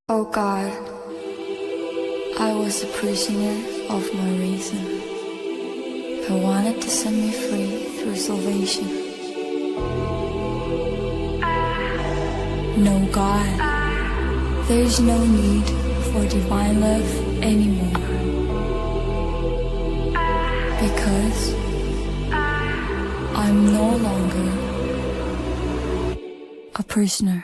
Oh God, I was a prisoner of my reason. I wanted to set me free through salvation. No God, there is no need for divine love anymore. Because I'm no longer a prisoner.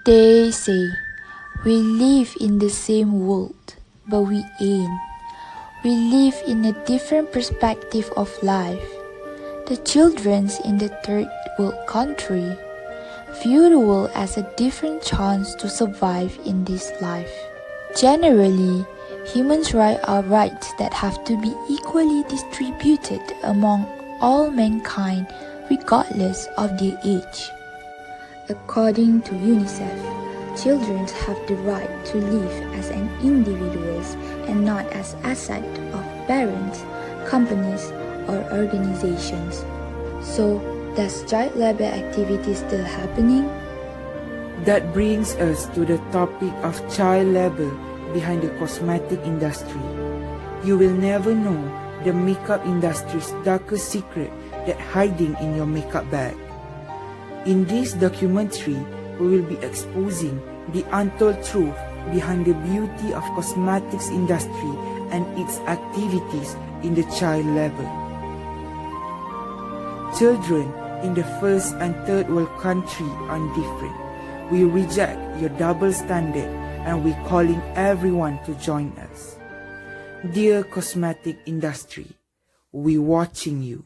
They say we live in the same world, but we ain't. We live in a different perspective of life. The children's in the third world country view the world as a different chance to survive in this life. Generally, humans' rights are rights that have to be equally distributed among all mankind regardless of their age. According to UNICEF, children have the right to live as an individuals and not as asset of parents, companies, or organizations. So, does child labor activity still happening? That brings us to the topic of child labor behind the cosmetic industry. You will never know the makeup industry's darkest secret that hiding in your makeup bag. In this documentary, we will be exposing the untold truth behind the beauty of cosmetics industry and its activities in the child labor. Children in the first and third world country are different. We reject your double standard and we're calling everyone to join us. Dear cosmetic industry, we're watching you.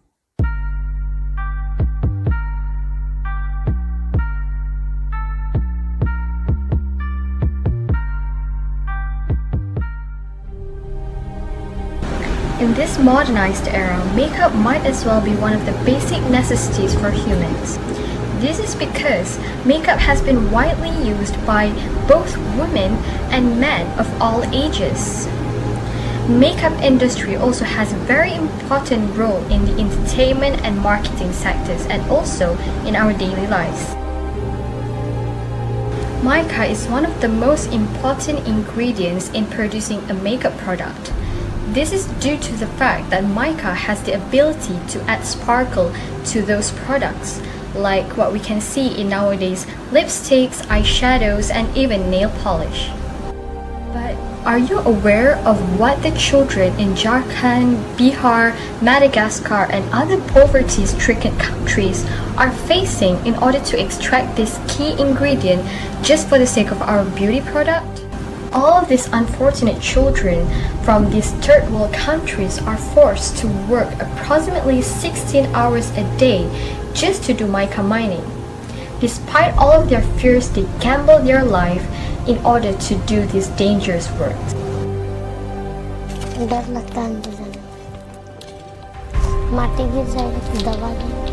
In this modernized era, makeup might as well be one of the basic necessities for humans. This is because makeup has been widely used by both women and men of all ages. Makeup industry also has a very important role in the entertainment and marketing sectors and also in our daily lives. Mica is one of the most important ingredients in producing a makeup product. This is due to the fact that mica has the ability to add sparkle to those products, like what we can see in nowadays lipsticks, eyeshadows, and even nail polish. But are you aware of what the children in Jharkhand, Bihar, Madagascar, and other poverty-stricken countries are facing in order to extract this key ingredient just for the sake of our beauty product? All of these unfortunate children from these third world countries are forced to work approximately 16 hours a day just to do mica mining. Despite all of their fears, they gamble their life in order to do this dangerous work. डर लगता है अंदर जाने में, माटी गिर जाएगा तो दबा देंगे,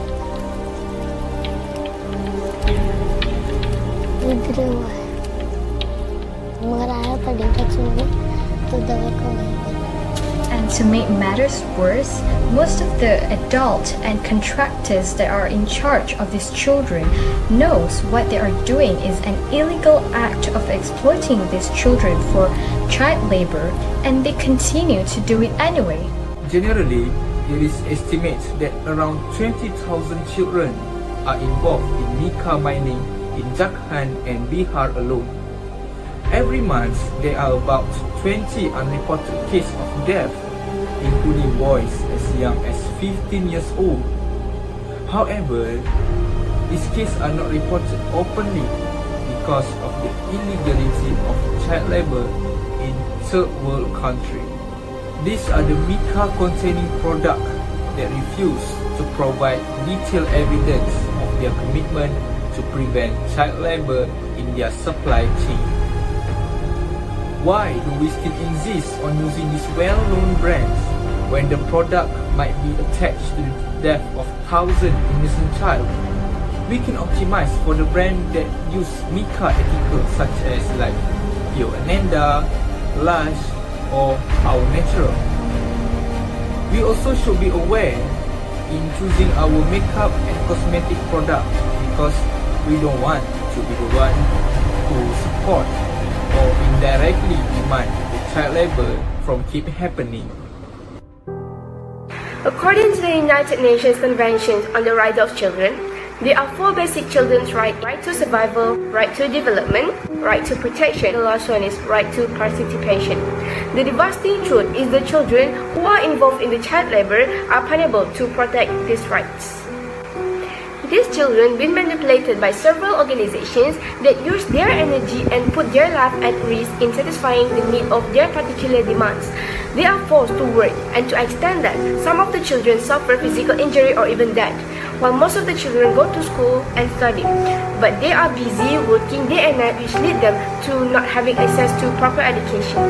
गिरे हुआ है, मगर आया था डेटा चुनने तो दवा को नहीं देगा. And to make matters worse, most of the adults and contractors that are in charge of these children knows what they are doing is an illegal act of exploiting these children for child labor, and they continue to do it anyway. Generally, it is estimated that around 20,000 children are involved in mica mining in Jharkhand and Bihar alone. Every month, there are about 20 unreported cases of death, including boys as young as 15 years old. However, these cases are not reported openly because of the illegality of child labor in third world countries. These are the mica-containing products that refuse to provide detailed evidence of their commitment to prevent child labor in their supply chain. Why do we still insist on using these well-known brands when the product might be attached to the death of thousands innocent children? We can optimize for the brand that use mica atikah such as like Yo Ananda, Lush, or Our Natural. We also should be aware in choosing our makeup and cosmetic product because we don't want to be the one who support or indirectly demand the child labor from keep happening. According to the United Nations Convention on the Rights of Children, there are 4 basic children's rights: right to survival, right to development, right to protection, the last one is right to participation. The devastating truth is the children who are involved in the child labor are unable to protect these rights. These children been manipulated by several organizations that use their energy and put their life at risk in satisfying the need of their particular demands. They are forced to work, and to extend that, some of the children suffer physical injury or even death, while most of the children go to school and study. But they are busy working day and night, which lead them to not having access to proper education.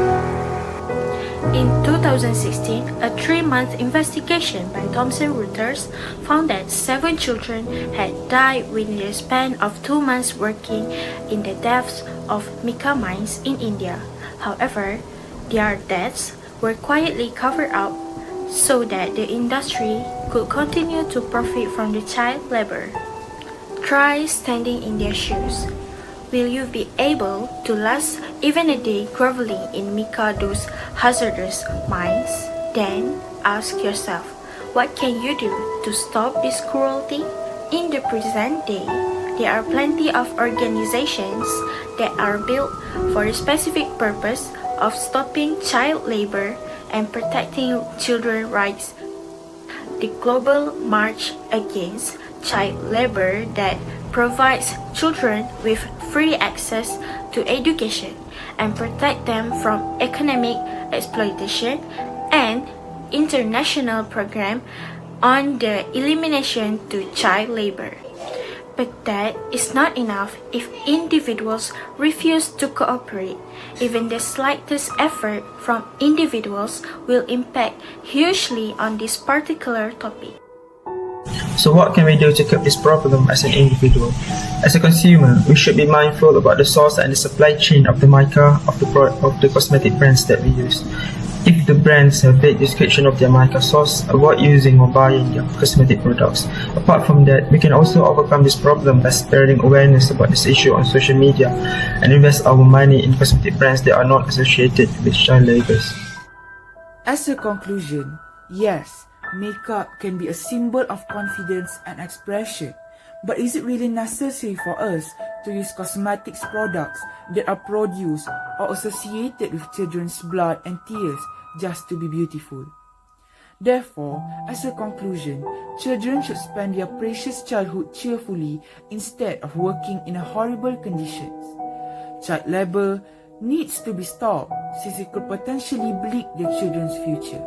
In 2016, a 3-month investigation by Thomson Reuters found that 7 children had died within the span of 2 months working in the depths of Mica mines in India. However, their deaths were quietly covered up so that the industry could continue to profit from the child labor. Try standing in their shoes. Will you be able to last even a day groveling in Mica, those hazardous mines? Then ask yourself, what can you do to stop this cruelty? In the present day, there are plenty of organizations that are built for the specific purpose of stopping child labor and protecting children's rights. The Global March Against Child Labor that provides children with free access to education and protect them from economic exploitation, and international program on the elimination to child labor. But that is not enough if individuals refuse to cooperate. Even the slightest effort from individuals will impact hugely on this particular topic. So what can we do to curb this problem as an individual? As a consumer, we should be mindful about the source and the supply chain of the mica of the cosmetic brands that we use. If the brands have vague description of their mica source, avoid using or buying their cosmetic products. Apart from that, we can also overcome this problem by spreading awareness about this issue on social media and invest our money in cosmetic brands that are not associated with child labours. As a conclusion, yes, makeup can be a symbol of confidence and expression. But is it really necessary for us to use cosmetics products that are produced or associated with children's blood and tears just to be beautiful? Therefore, as a conclusion, children should spend their precious childhood cheerfully instead of working in horrible conditions. Child labor needs to be stopped since it could potentially bleed their children's future.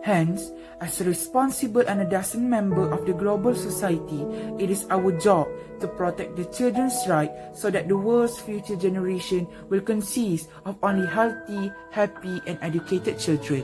Hence, as a responsible and a decent member of the global society, it is our job to protect the children's rights so that the world's future generation will consist of only healthy, happy and educated children.